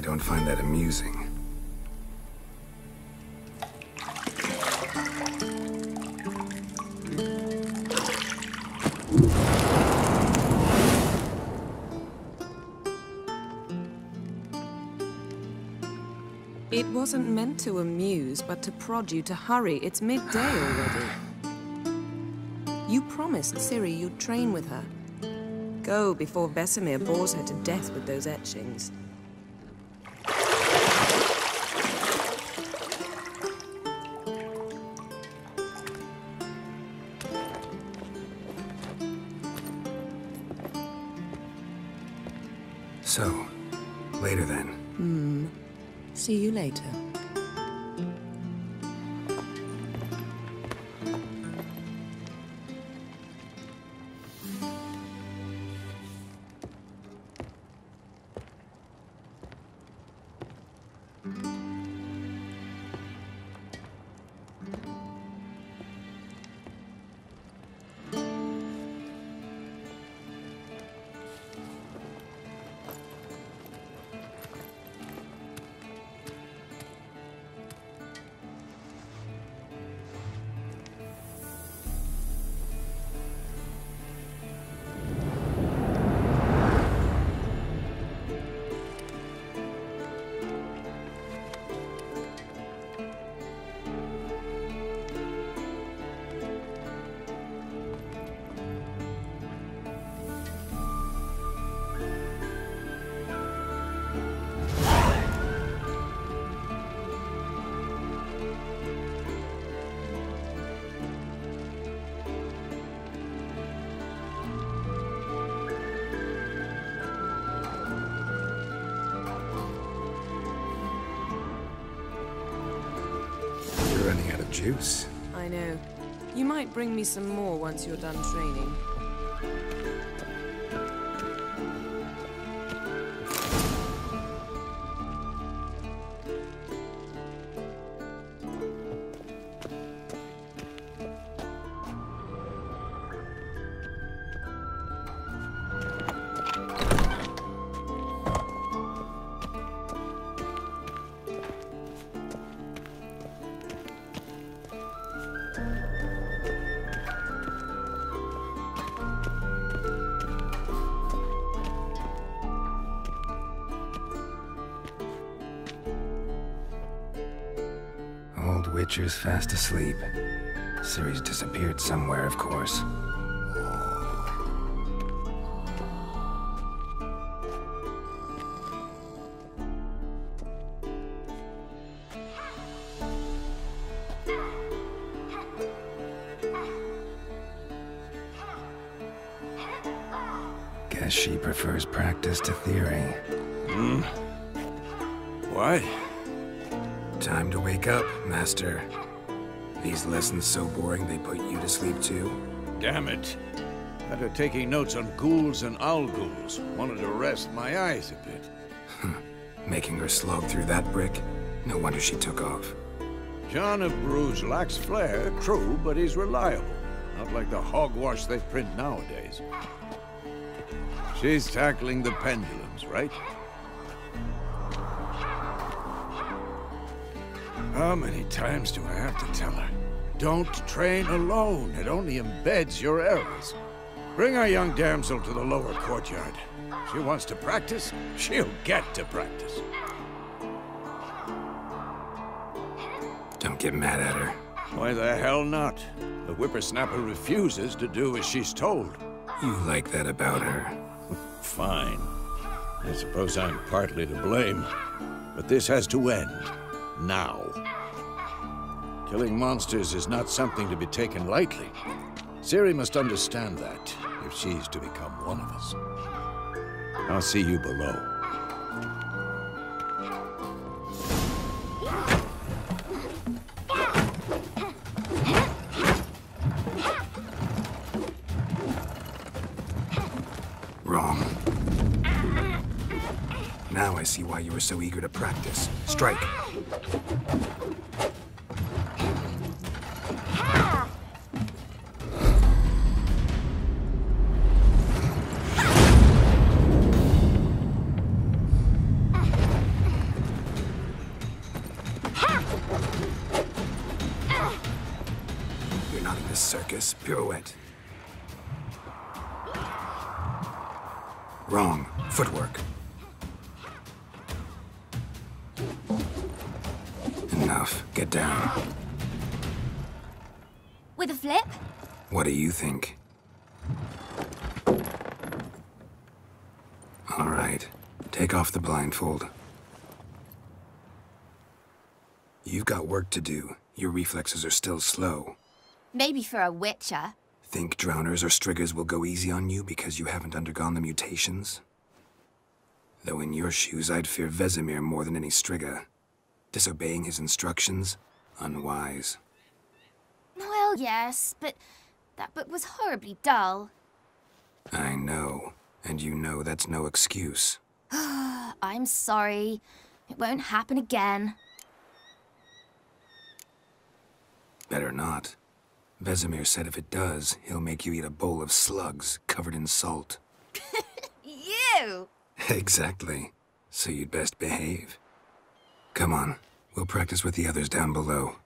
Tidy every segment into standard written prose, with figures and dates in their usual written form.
I don't find that amusing. It wasn't meant to amuse, but to prod you to hurry. It's midday already. You promised Ciri you'd train with her. Go before Vesemir bores her to death with those etchings. So, later then. See you later. Juice. I know. You might bring me some more once you're done training. Witcher's fast asleep. Ciri's disappeared somewhere, of course. Guess she prefers practice to theory. Why? Time to wake up, Master. These lessons so boring they put you to sleep too? Damn it. After taking notes on ghouls and owl ghouls, wanted to rest my eyes a bit. Making her slog through that brick? No wonder she took off. John of Bruges lacks flair, true, but he's reliable. Not like the hogwash they print nowadays. She's tackling the pendulums, right? How many times do I have to tell her? Don't train alone. It only embeds your errors. Bring our young damsel to the lower courtyard. She wants to practice, she'll get to practice. Don't get mad at her. Why the hell not? The whippersnapper refuses to do as she's told. You like that about her? Fine. I suppose I'm partly to blame. But this has to end. Now. Killing monsters is not something to be taken lightly. Ciri must understand that, if she's to become one of us. I'll see you below. Wrong. Now I see why you were so eager to practice. Strike. this circus. Pirouette. Wrong. Footwork. Enough. Get down. With a flip? What do you think? All right. Take off the blindfold. You've got work to do. Your reflexes are still slow. Maybe for a witcher. Think drowners or striggers will go easy on you because you haven't undergone the mutations? Though in your shoes, I'd fear Vesemir more than any strigger. Disobeying his instructions? Unwise. Well, yes, but that book was horribly dull. I know. And you know that's no excuse. I'm sorry. It won't happen again. Better not. Vesemir said if it does, he'll make you eat a bowl of slugs covered in salt. You! Exactly. So you'd best behave. Come on. We'll practice with the others down below.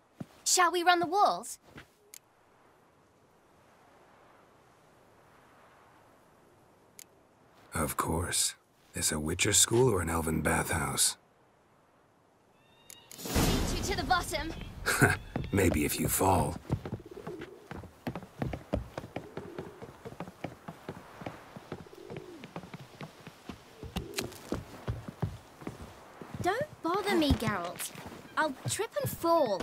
Shall we run the walls? Of course. This a Witcher school or an elven bathhouse? Beat you to the bottom. Maybe if you fall. Don't bother me, Geralt. I'll trip and fall.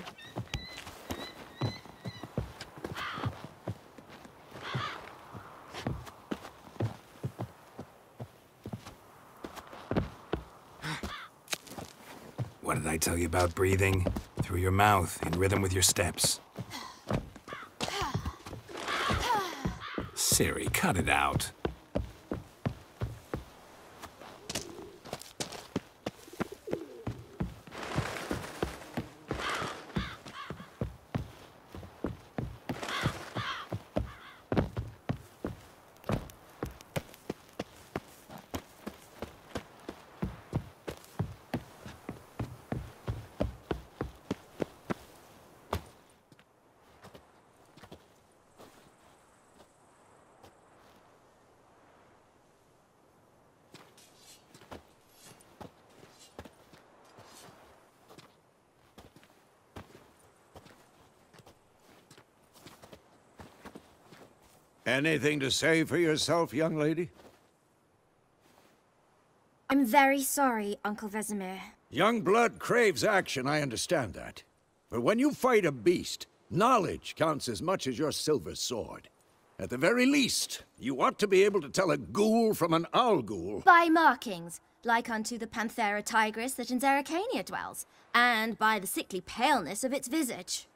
What did I tell you about breathing? Through your mouth, in rhythm with your steps. Ciri, cut it out. Anything to say for yourself, young lady? I'm very sorry, Uncle Vesemir. Young blood craves action, I understand that. But when you fight a beast, knowledge counts as much as your silver sword. At the very least, you ought to be able to tell a ghoul from an owl ghoul. By markings, like unto the Panthera tigris that in Zerrikania dwells, and by the sickly paleness of its visage.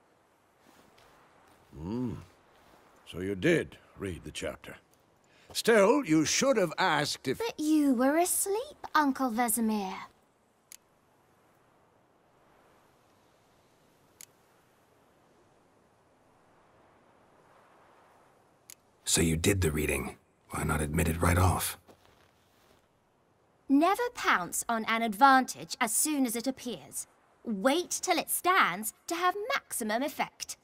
So you did read the chapter. Still, you should have asked if... But you were asleep, Uncle Vesemir. So you did the reading. Why not admit it right off? Never pounce on an advantage as soon as it appears. Wait till it stands to have maximum effect.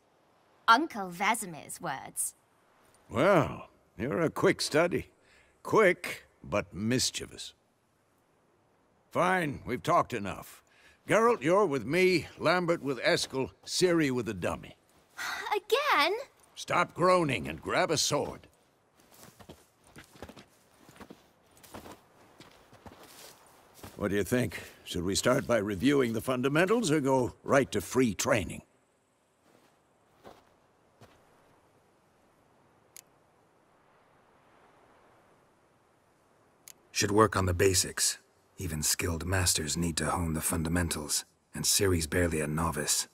Uncle Vesemir's words. Well, you're a quick study. Quick, but mischievous. Fine, we've talked enough. Geralt, you're with me, Lambert with Eskel, Ciri with the dummy. Again? Stop groaning and grab a sword. What do you think? Should we start by reviewing the fundamentals or go right to free training? Should work on the basics. Even skilled masters need to hone the fundamentals, and Ciri's barely a novice.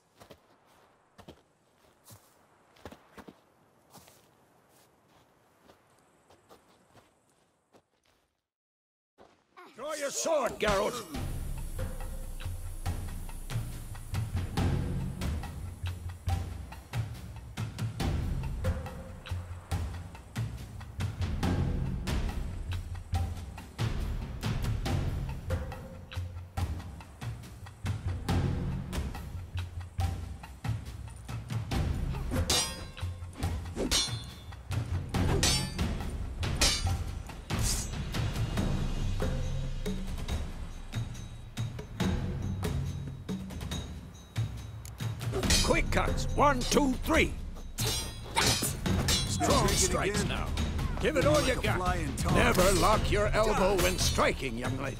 Draw your sword, Geralt! quick cuts. 1, 2, 3. Strong strikes now. Give it all you got. Never lock your elbow when striking, young lady.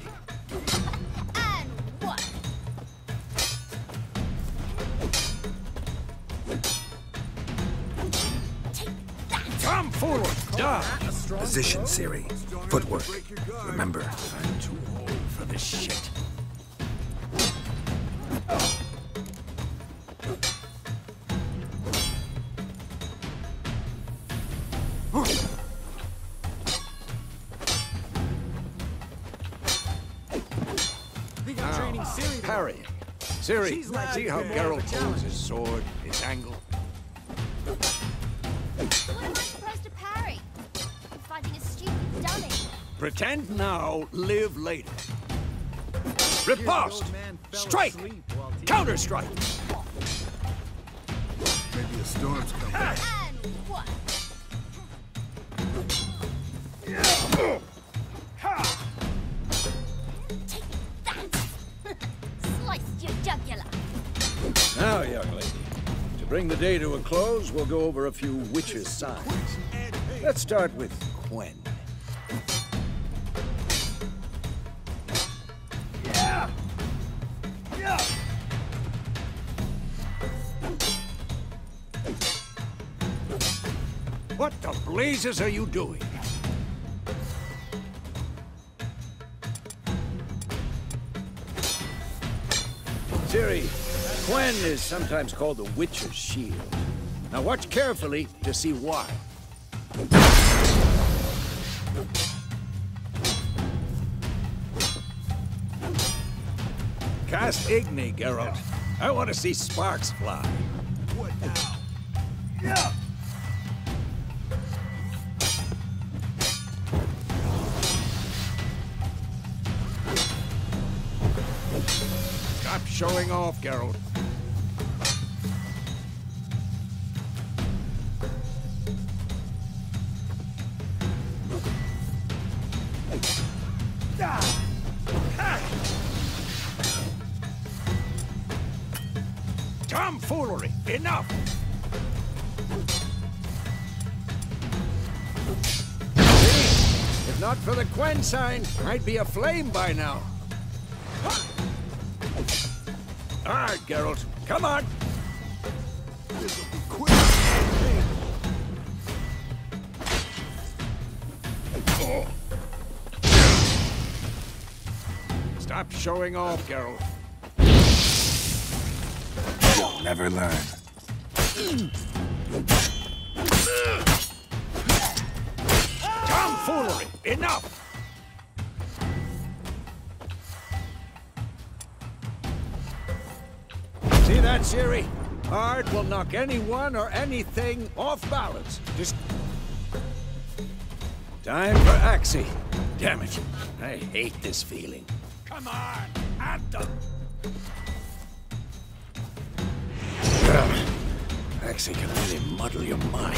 And one. Come forward. Done. Position, Ciri. Footwork. Remember. I'm too old for this shit. Parry. Ciri, see how Geralt pulls his sword, his angle? What am I supposed to parry? I'm fighting a stupid dummy. Pretend now, live later. Riposte! Strike! Counter-strike! Maybe a storm's coming. And one. Sliced your jugular. Now, young lady, to bring the day to a close, we'll go over a few witches' signs. Let's start with Gwent. What the blazes are you doing? Ciri, Gwent is sometimes called the Witcher's Shield. Now watch carefully to see why. Cast Igni, Geralt. I want to see sparks fly. What now? Yeah! Stop showing off, Geralt. Tomfoolery! Enough! See? If not for the Gwent sign, I'd be aflame by now. All right, Geralt. Come on! This'll be quick. Stop showing off, Geralt. You'll never learn. Tomfoolery! Enough! See that, Ciri? Art will knock anyone or anything off balance. Just... Time for Axie. Damn it. I hate this feeling. Come on! At them! Axie can really muddle your mind.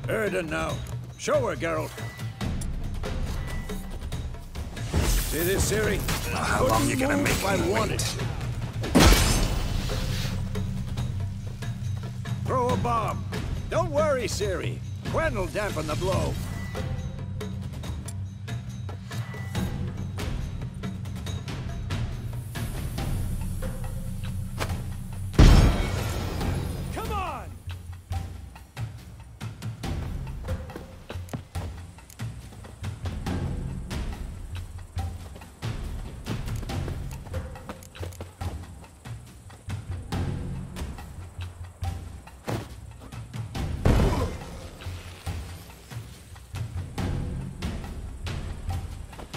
Erden now. Show her, Geralt. See this, Ciri? How long you gonna make I me wanted wait? to. Throw a bomb. Don't worry, Ciri. Gwent will dampen the blow. Come on!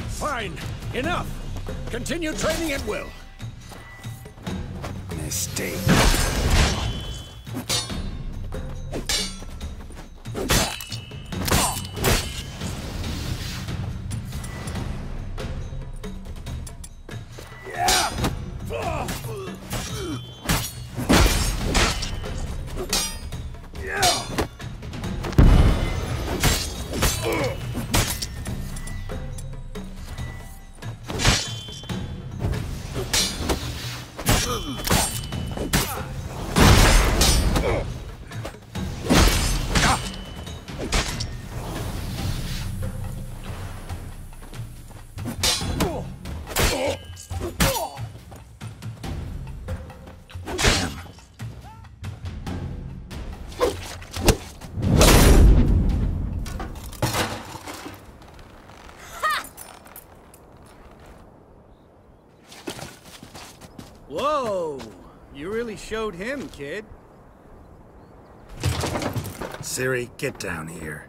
Fine. Enough. Continue training at will. Mistake. Whoa! You really showed him, kid. Ciri, get down here.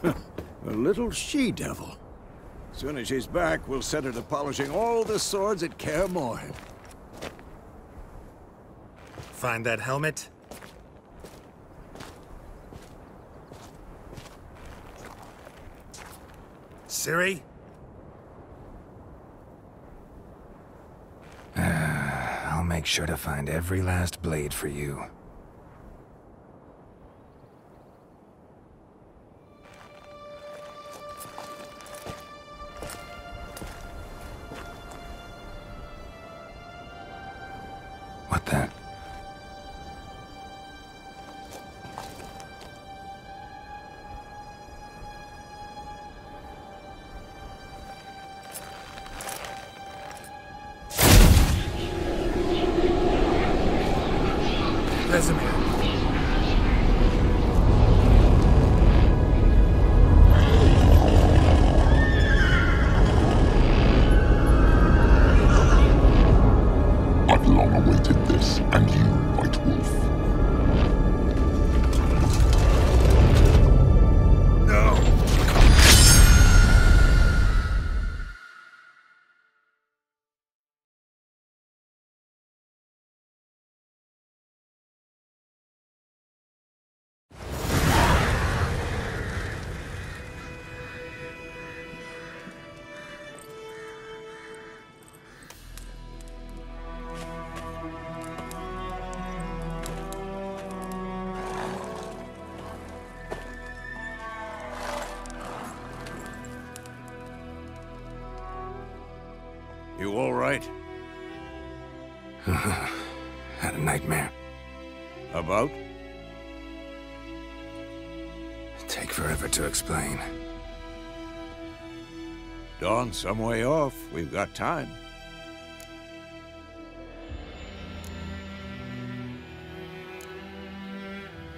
A little she-devil. As soon as she's back, we'll set her to polishing all the swords at Kaer Morhen. Find that helmet? Ciri? I'll make sure to find every last blade for you. What the? Vesemir. I've long awaited this, and you, White Wolf. No! You all right? Had a nightmare. About? Take forever to explain. Dawn's some way off. We've got time.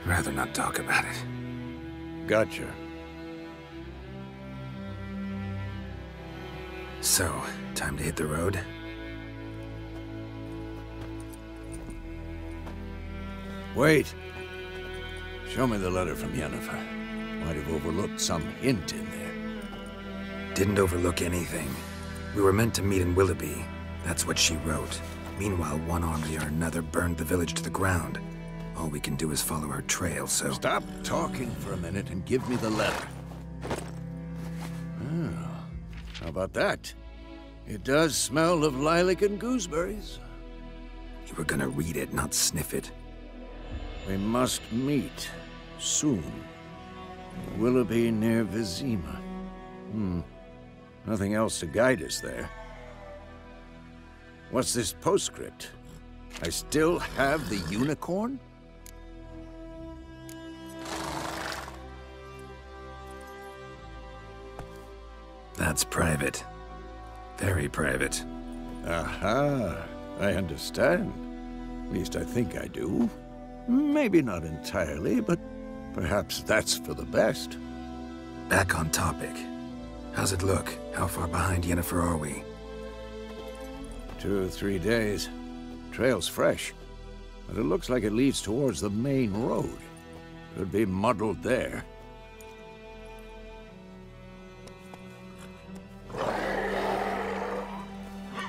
Rather not talk about it. Gotcha. So, time to hit the road? Wait. Show me the letter from Yennefer. Might have overlooked some hint in there. Didn't overlook anything. We were meant to meet in Willoughby. That's what she wrote. Meanwhile, one army or another burned the village to the ground. All we can do is follow her trail, so... Stop talking for a minute and give me the letter. Oh, how about that? It does smell of lilac and gooseberries. You were gonna read it, not sniff it. We must meet soon. Willoughby near Vizima. Nothing else to guide us there. What's this postscript? I still have the unicorn? That's private. Very private. Aha, I understand. At least I think I do. Maybe not entirely, but perhaps that's for the best. Back on topic. How's it look? How far behind Yennefer are we? 2 or 3 days. Trail's fresh, but it looks like it leads towards the main road. Could be muddled there.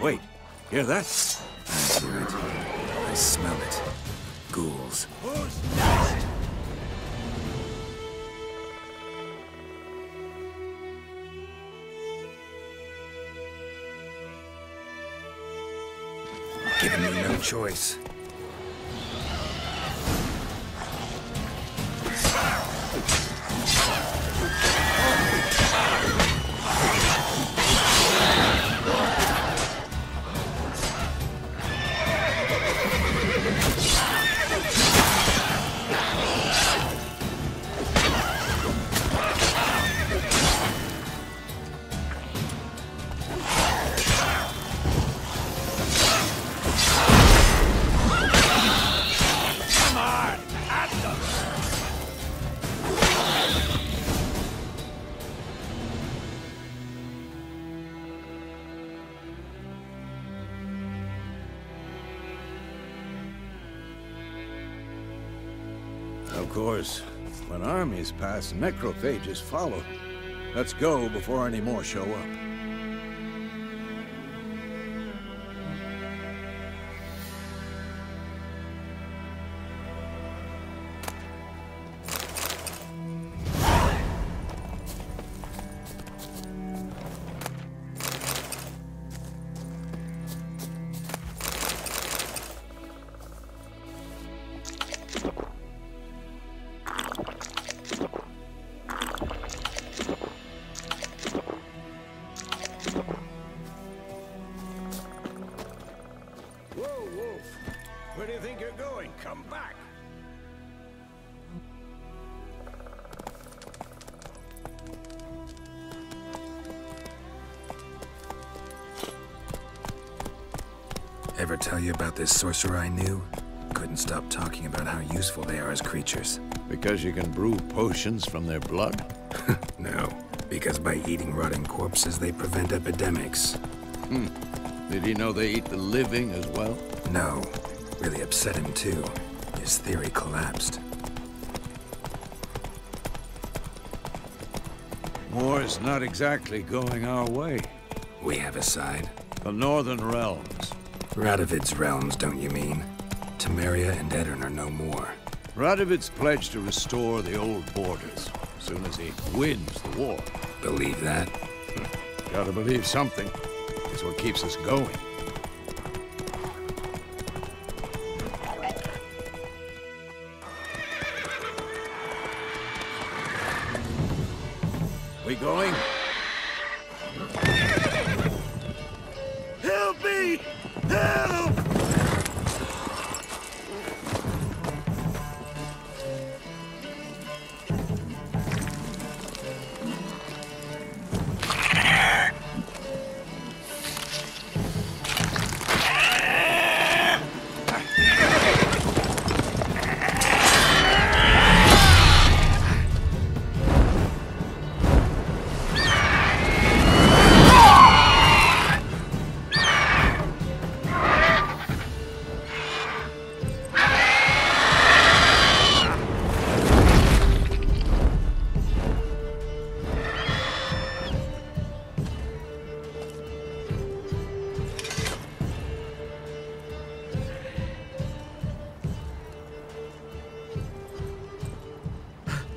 Wait, hear that? I hear it. I smell it. Ghouls. Giving me no choice. course, when armies pass, necrophages follow. Let's go before any more show up. Where do you think you're going? Come back! Ever tell you about this sorcerer I knew? Couldn't stop talking about how useful they are as creatures. Because you can brew potions from their blood? No, because by eating rotting corpses, they prevent epidemics. Did he know they eat the living as well? No. Really upset him, too. His theory collapsed. War's not exactly going our way. We have a side. The Northern Realms. Radovid's realms, don't you mean? Temeria and Edirn are no more. Radovid's pledged to restore the old borders, as soon as he wins the war. Believe that? Gotta believe something. It's what keeps us going. We going? Help me! Help!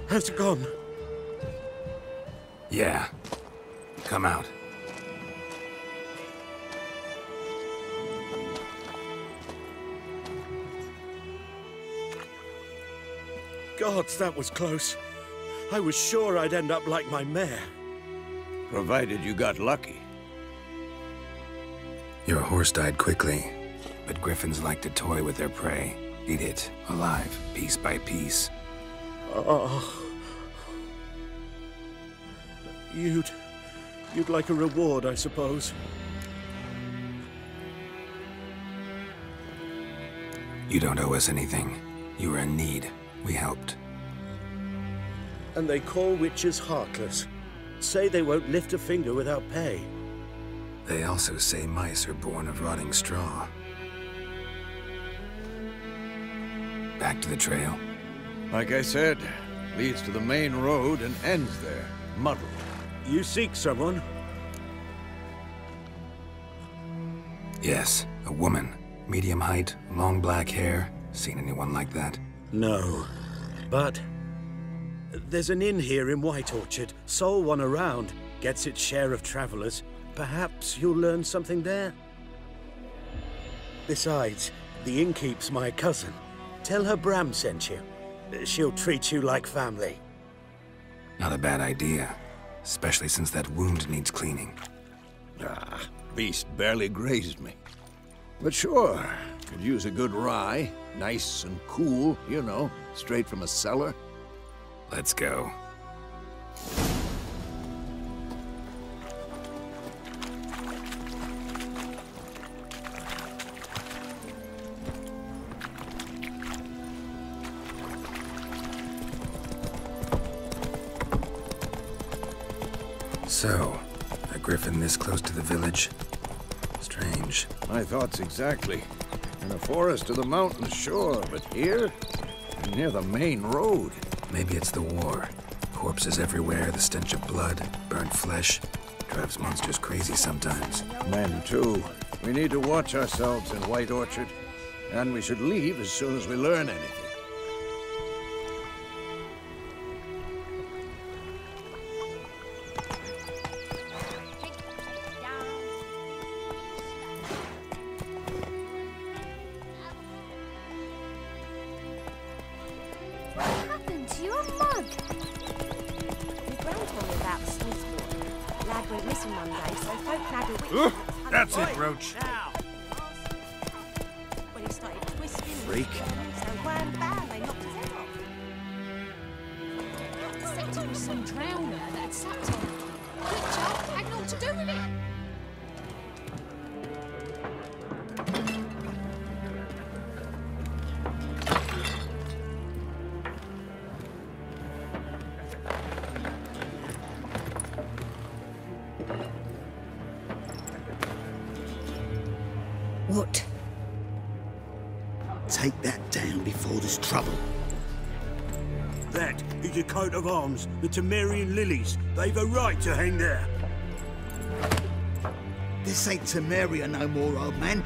Has it gone? Yeah. Come out. Gods, that was close. I was sure I'd end up like my mare. Provided you got lucky. Your horse died quickly, but griffins like to toy with their prey. Eat it, alive, piece by piece. Oh. You'd like a reward, I suppose. You don't owe us anything. You were in need. We helped. And they call witches heartless. Say they won't lift a finger without pay. They also say mice are born of rotting straw. Back to the trail. Like I said, leads to the main road and ends there, muddled. You seek someone? Yes, a woman. Medium height, long black hair. Seen anyone like that? No. But there's an inn here in White Orchard. Sole one around. Gets its share of travelers. Perhaps you'll learn something there? Besides, the innkeep's my cousin. Tell her Bram sent you. She'll treat you like family. Not a bad idea. Especially since that wound needs cleaning. Ah, beast barely grazed me. But sure, could use a good rye. Nice and cool, you know, straight from a cellar. Let's go. So, a griffin this close to the village? Strange. My thoughts exactly. In a forest or the mountains, sure, but here? near the main road. Maybe it's the war. Corpses everywhere, the stench of blood, burnt flesh. Drives monsters crazy sometimes. Men, too. We need to watch ourselves in White Orchard. And we should leave as soon as we learn anything. What happened to your mug? My gran told me about the Swiss war. Lad went missing one day, so folk had a witch. That's it, Roach. When he started twisting, Freak. so wham bam, they knocked his head off. Except it was some drowner that had sucked on him. Good job, had naught to do with it. What? Take that down before there's trouble. That is a coat of arms, the Temerian lilies. They've a right to hang there. This ain't Temeria no more, old man.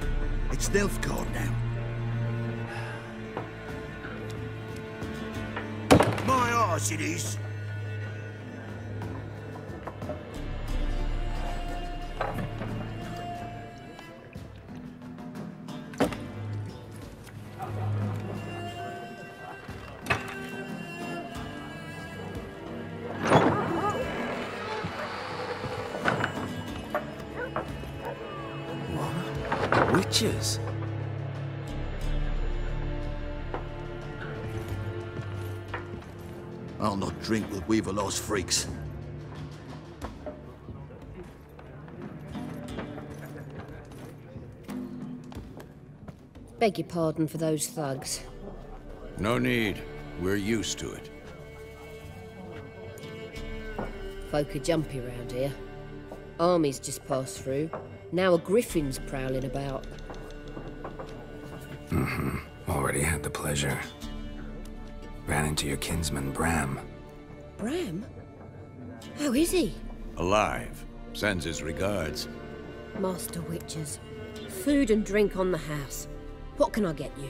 It's Nilfgaard now. My arse it is. Witches? I'll not drink with Weaverlost freaks. Beg your pardon for those thugs. No need. We're used to it. Folk are jumpy round here. Armies just passed through. Now a griffin's prowling about. Already had the pleasure. Ran into your kinsman, Bram. Bram? How is he? Alive. Sends his regards. Master Witches. Food and drink on the house. What can I get you?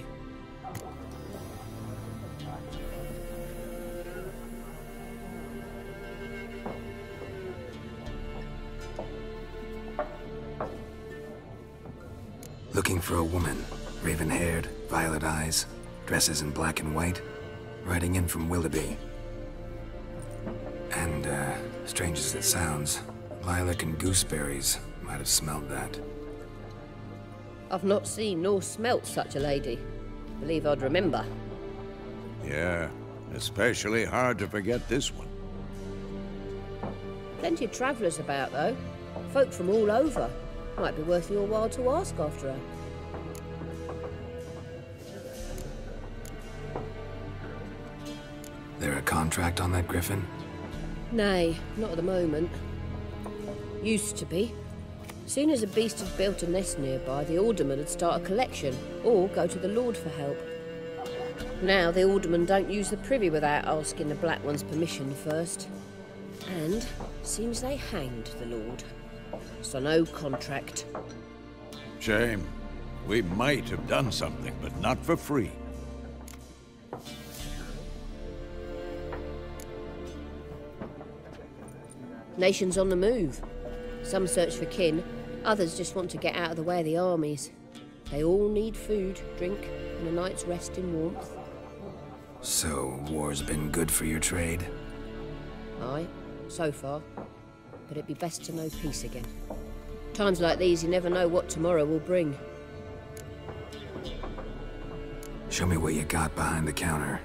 Looking for a woman. Raven-haired, violet eyes, dresses in black and white. Riding in from Willoughby. And, strange as it sounds, lilac and gooseberries might have smelled that. I've not seen nor smelt such a lady. Believe I'd remember. Yeah, especially hard to forget this one. Plenty of travellers about, though. Folk from all over. Might be worth your while to ask after her. There a contract on that griffin? Nay, not at the moment. Used to be. Soon as a beast had built a nest nearby, the alderman would start a collection, or go to the Lord for help. Now the aldermen don't use the privy without asking the Black One's permission first. And seems they hanged the Lord. So no contract. Shame. We might have done something, but not for free. Nations on the move. Some search for kin, others just want to get out of the way of the armies. They all need food, drink, and a night's rest in warmth. So, war's been good for your trade? Aye, so far. But it'd be best to know peace again. Times like these, you never know what tomorrow will bring. Show me what you got behind the counter.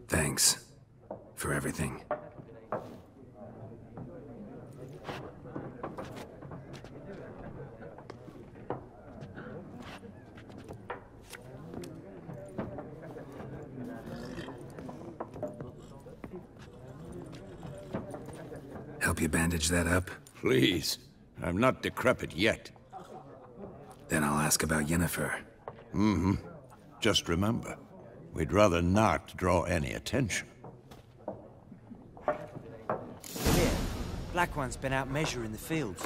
Thanks for everything. Help you bandage that up? Please. I'm not decrepit yet. Then I'll ask about Yennefer. Mm-hmm. Just remember, we'd rather not draw any attention. Here, Black One's been out measuring the fields.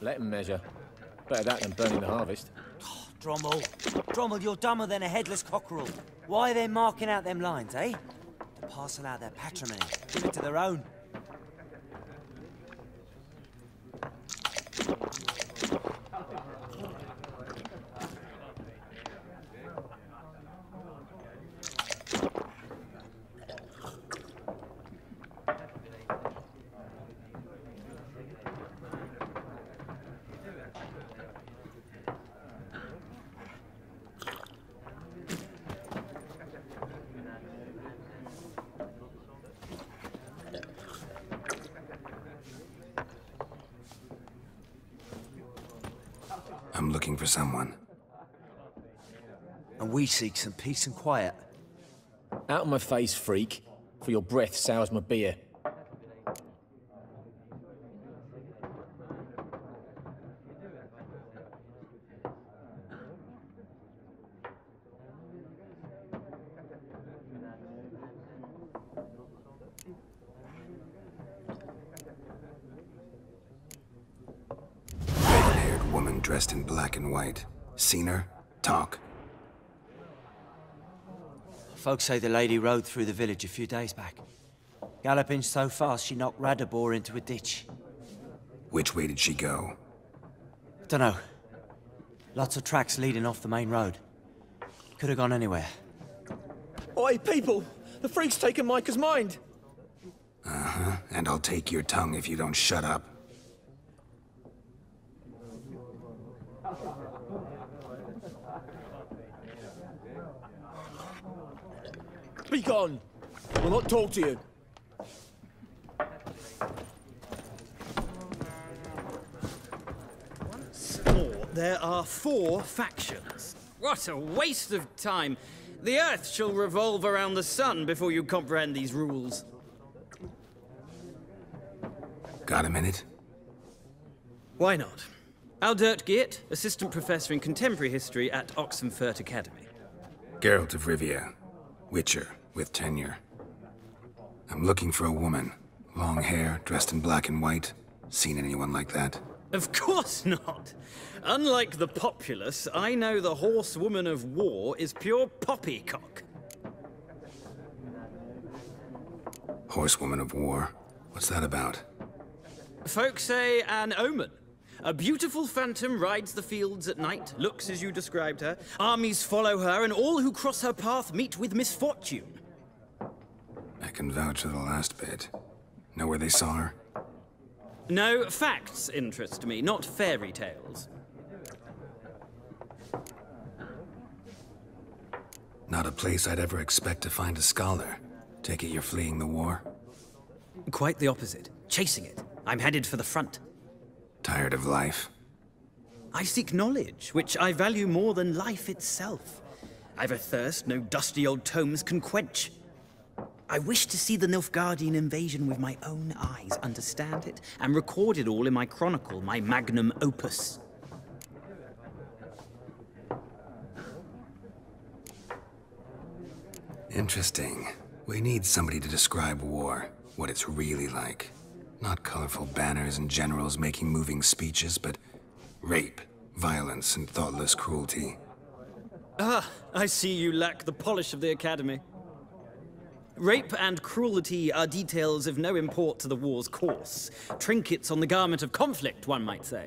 Let them measure. Better that than burning the harvest. Oh, Drommel, you're dumber than a headless cockerel. Why are they marking out them lines, eh? To parcel out their patrimony, give it to their own. I'm looking for someone. And we seek some peace and quiet. Out of my face, freak, for your breath sours my beer. Red-haired woman dressed in black and white. Seen her? Talk. Folks say the lady rode through the village a few days back. Galloping so fast she knocked Radabor into a ditch. Which way did she go? Dunno. Lots of tracks leading off the main road. Could have gone anywhere. Oi, people! The freak's taken Micah's mind! Uh-huh. And I'll take your tongue if you don't shut up. Be gone! We'll not talk to you. Once more, there are 4 factions. What a waste of time. The Earth shall revolve around the sun before you comprehend these rules. Got a minute? Why not? Aldert Geert, Assistant Professor in Contemporary History at Oxenfurt Academy. Geralt of Rivia. Witcher, with tenure. I'm looking for a woman. Long hair, dressed in black and white. Seen anyone like that? Of course not. Unlike the populace, I know the horsewoman of war is pure poppycock. Horsewoman of war. What's that about? Folk say an omen. A beautiful phantom rides the fields at night, looks as you described her. Armies follow her, and all who cross her path meet with misfortune. I can vouch for the last bit. Know where they saw her? No, facts interest me, not fairy tales. Not a place I'd ever expect to find a scholar. Take it you're fleeing the war? Quite the opposite. Chasing it. I'm headed for the front. Tired of life? I seek knowledge, which I value more than life itself. I've a thirst no dusty old tomes can quench. I wish to see the Nilfgaardian invasion with my own eyes, understand it, and record it all in my chronicle, my magnum opus. Interesting. We need somebody to describe war, what it's really like. Not colorful banners and generals making moving speeches, but rape, violence, and thoughtless cruelty. Ah, I see you lack the polish of the Academy. Rape and cruelty are details of no import to the war's course. Trinkets on the garment of conflict, one might say.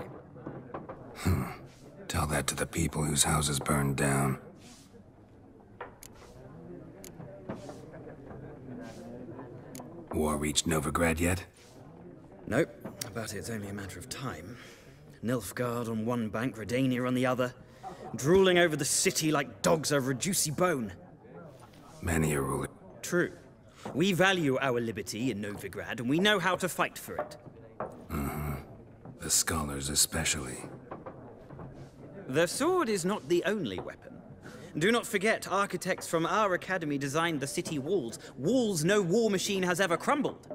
Tell that to the people whose houses burned down. War reached Novigrad yet? Nope, but it's only a matter of time. Nilfgaard on one bank, Redania on the other, drooling over the city like dogs over a juicy bone. Many a ruler. True. We value our liberty in Novigrad, and we know how to fight for it. The scholars especially. The sword is not the only weapon. Do not forget, architects from our academy designed the city walls. Walls no war machine has ever crumbled.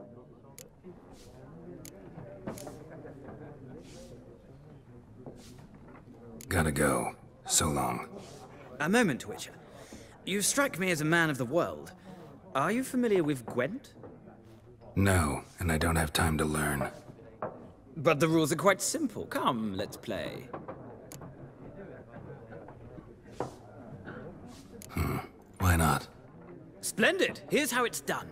Gotta go. So long. A moment, Witcher. You strike me as a man of the world. Are you familiar with Gwent? No, and I don't have time to learn. But the rules are quite simple. Come, let's play. Why not? Splendid! Here's how it's done.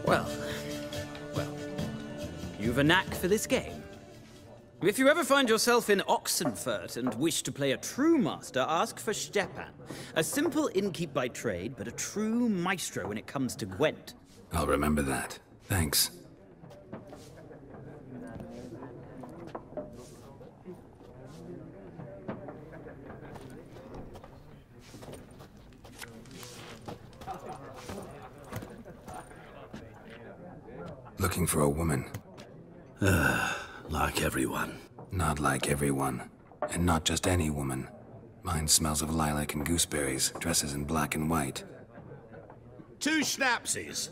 Well, you've a knack for this game. If you ever find yourself in Oxenfurt and wish to play a true master, ask for Stepan. A simple innkeep by trade, but a true maestro when it comes to Gwent. I'll remember that. Thanks. Looking for a woman. Like everyone. Not like everyone. And not just any woman. Mine smells of lilac and gooseberries, dresses in black and white. 2 schnapsies.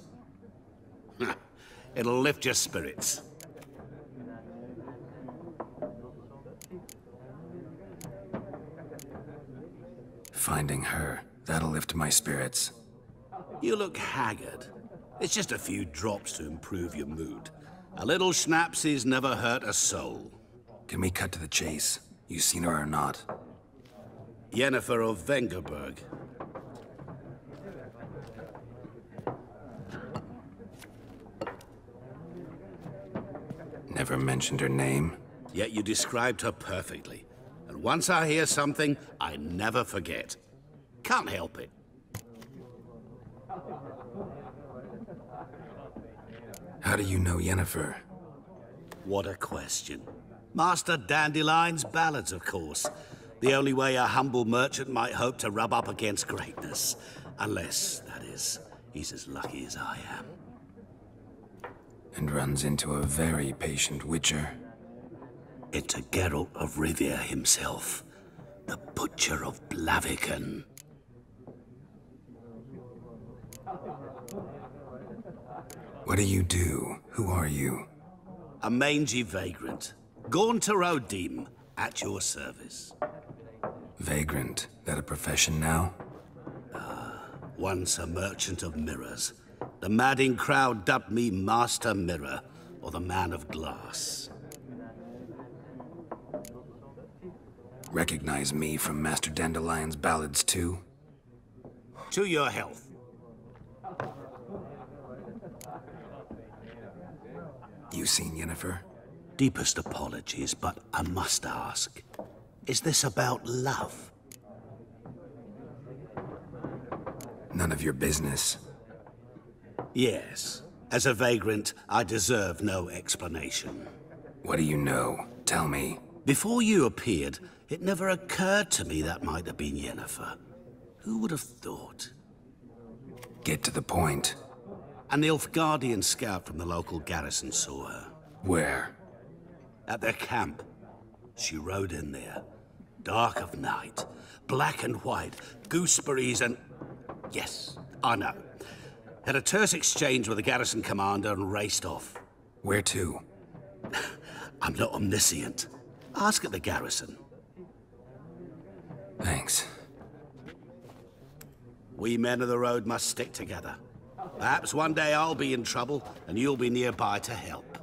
It'll lift your spirits. Finding her, that'll lift my spirits. You look haggard. It's just a few drops to improve your mood. A little schnapsies never hurt a soul. Can we cut to the chase? You seen her or not? Yennefer of Vengerberg. Never mentioned her name. Yet you described her perfectly. And once I hear something, I never forget. Can't help it. How do you know Yennefer? What a question. Master Dandelion's ballads, of course. The only way a humble merchant might hope to rub up against greatness. Unless, that is, he's as lucky as I am. And runs into a very patient witcher. Into Geralt of Rivia himself. The Butcher of Blaviken. What do you do? Who are you? A mangy vagrant. Gaunter O'Dim, at your service. Vagrant? That a profession now? Once a merchant of mirrors. The madding crowd dubbed me Master Mirror, or the Man of Glass. Recognize me from Master Dandelion's ballads too? To your health. You seen Yennefer? Deepest apologies, but I must ask. Is this about love? None of your business. Yes. As a vagrant, I deserve no explanation. What do you know? Tell me. Before you appeared, it never occurred to me that might have been Yennefer. Who would have thought? Get to the point. An Nilfgaardian scout from the local garrison saw her. Where? At their camp. She rode in there. Dark of night. Black and white. Gooseberries and... Yes, I know. Had a terse exchange with the garrison commander and raced off. Where to? I'm not omniscient. Ask at the garrison. Thanks. We men of the road must stick together. Perhaps one day I'll be in trouble, and you'll be nearby to help.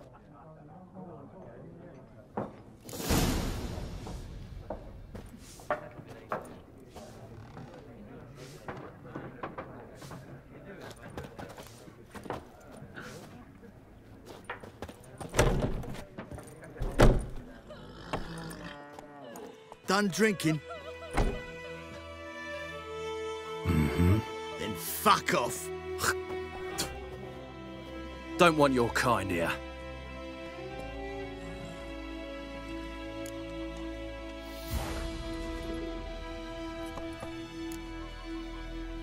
Done drinking? Mm-hmm. Then fuck off. Don't want your kind here.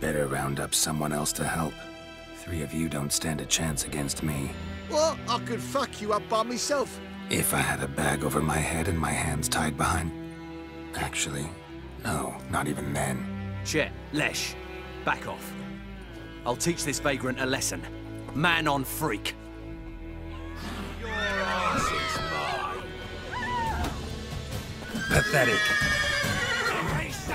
Better round up someone else to help. 3 of you don't stand a chance against me. What? I could fuck you up by myself. If I had a bag over my head and my hands tied behind... Actually, no, not even then. Chet, Lesh, back off. I'll teach this vagrant a lesson. Man on freak. Your ass is mine. Pathetic. Nice.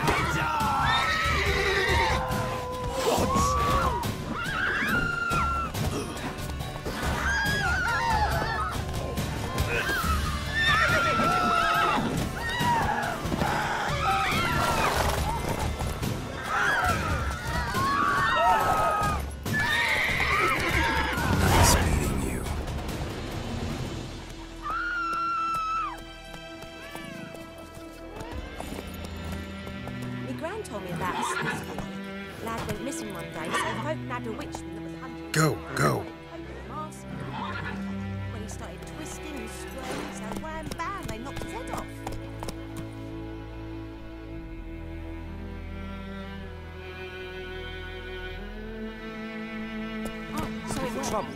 trouble?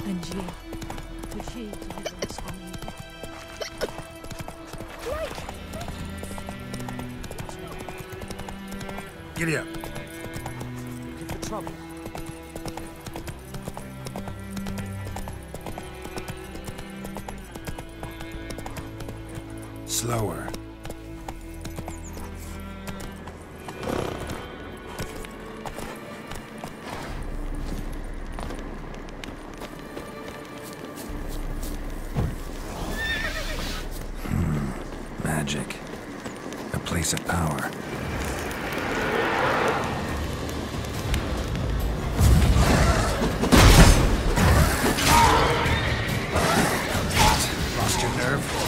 And you, to she deliver us from evil. Giddy up. Looking for trouble? Slower. Magic. A place of power. Lost your nerve?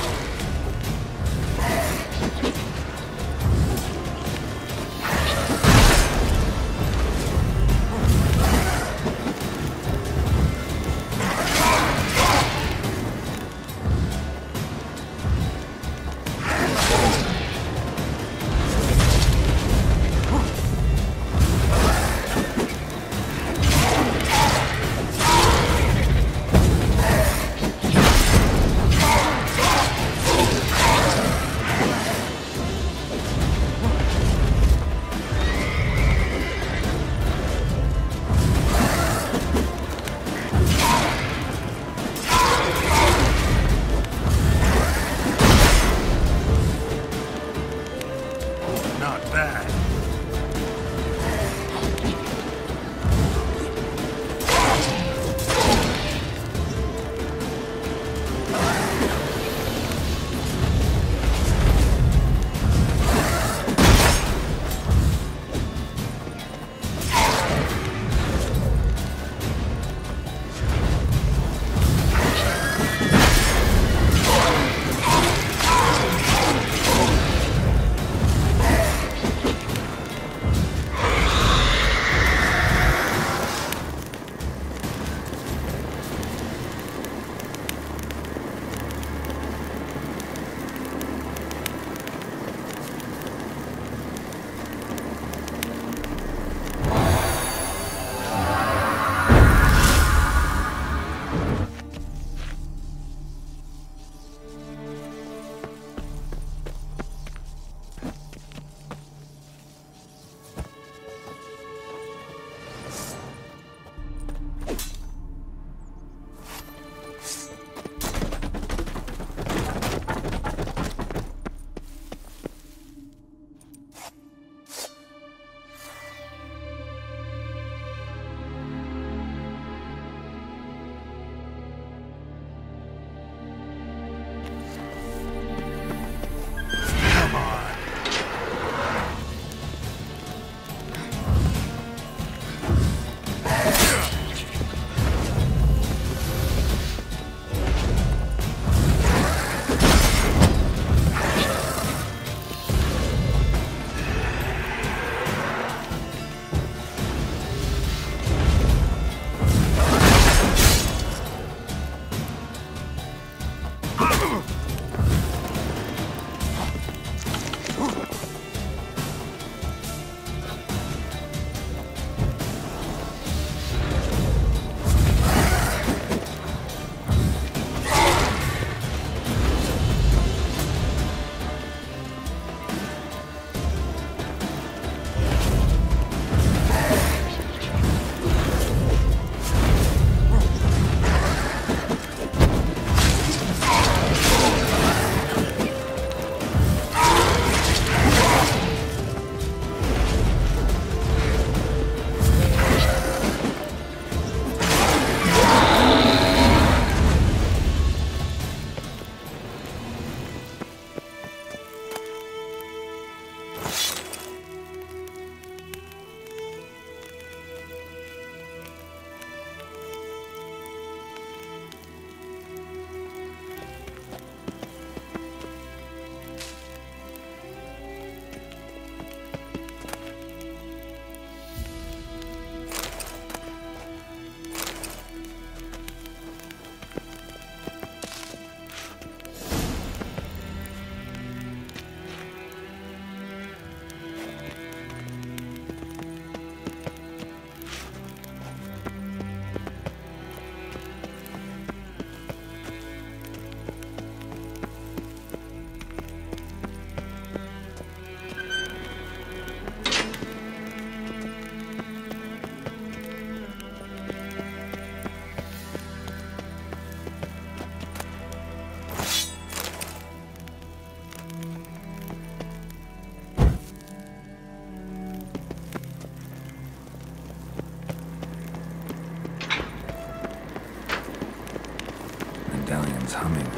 coming.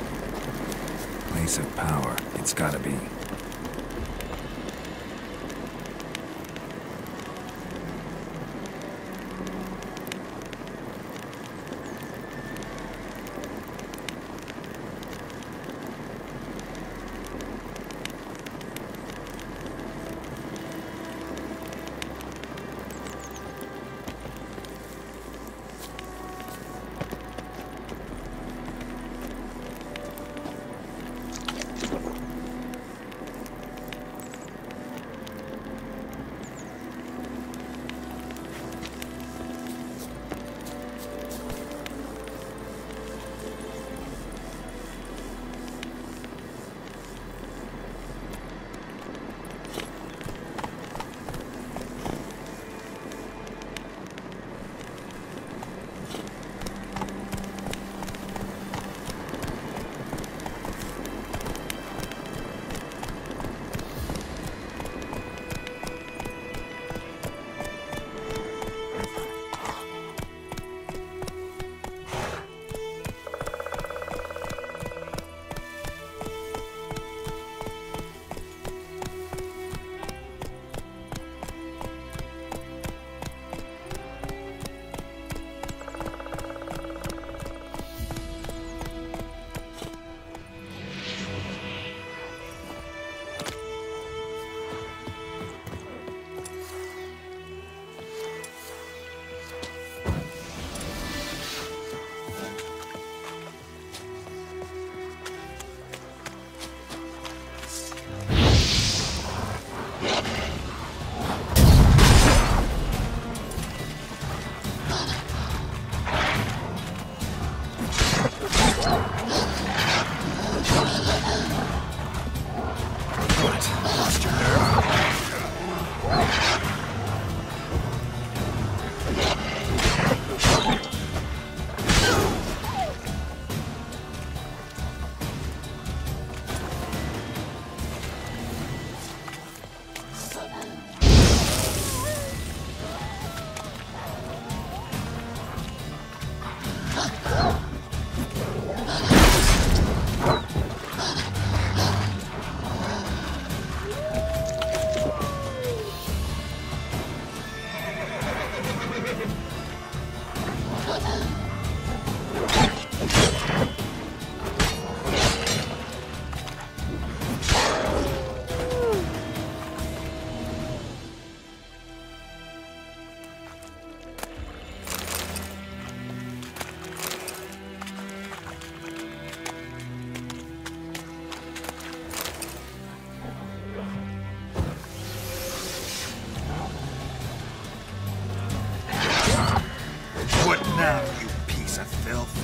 Place of power, it's gotta be. Now, you piece of filth.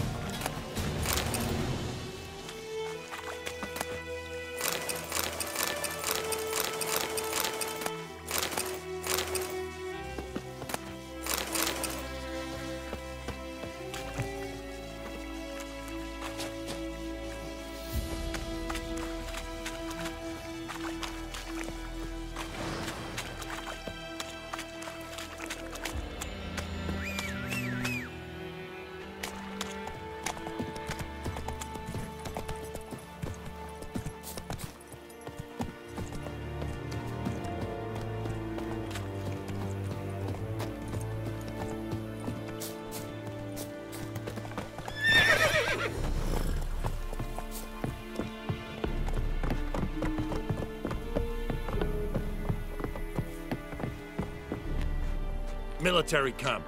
Military camp.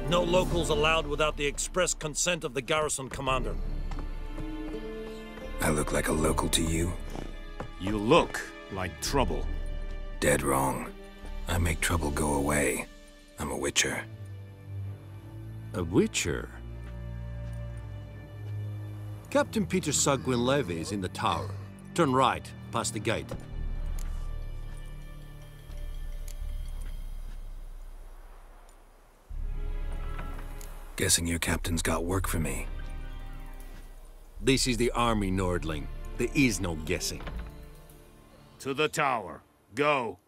No locals allowed without the express consent of the garrison commander. I look like a local to you? You look like trouble. Dead wrong. I make trouble go away. I'm a witcher. A witcher? Captain Peter Sagwin Levy is in the tower. Turn right, past the gate. Guessing your captain's got work for me. This is the army, Nordling. There is no guessing. To the tower. Go.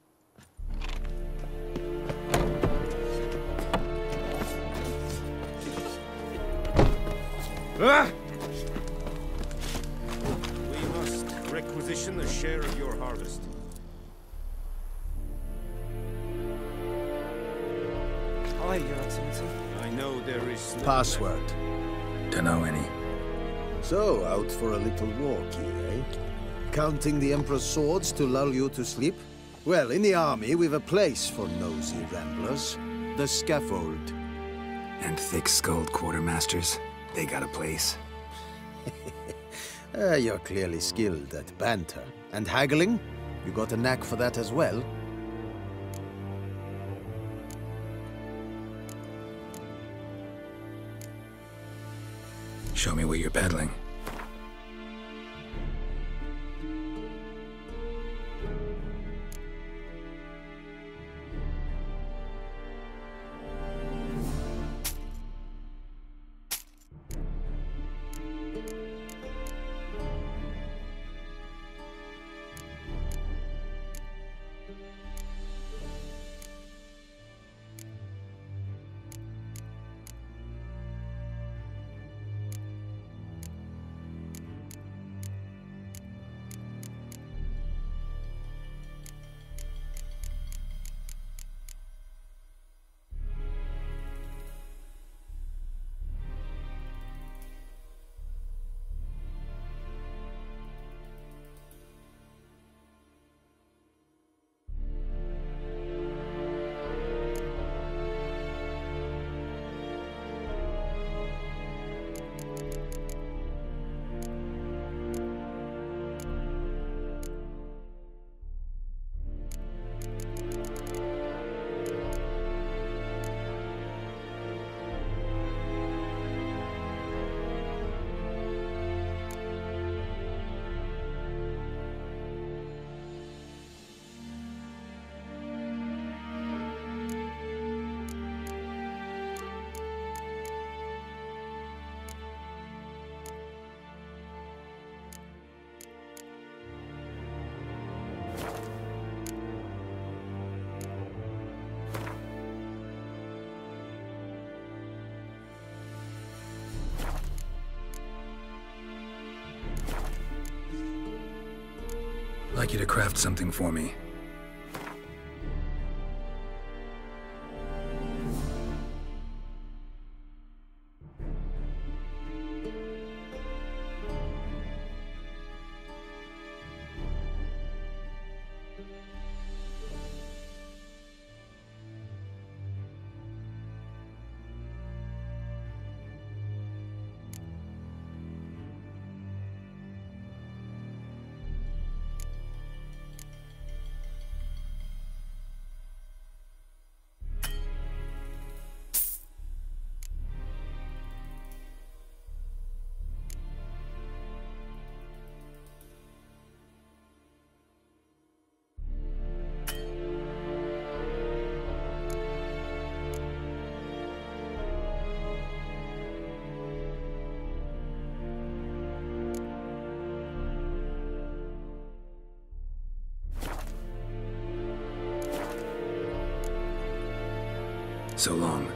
requisition a share of your harvest. Aye, Your Excellency. I know there is... Password. Dunno any. So, out for a little walk here, eh? Counting the Emperor's swords to lull you to sleep? Well, in the army, we've a place for nosy ramblers. The scaffold. And thick-skulled quartermasters. They got a place. You're clearly skilled at banter. And haggling? You got a knack for that as well? Show me what you're peddling. I'd like you to craft something for me. So long.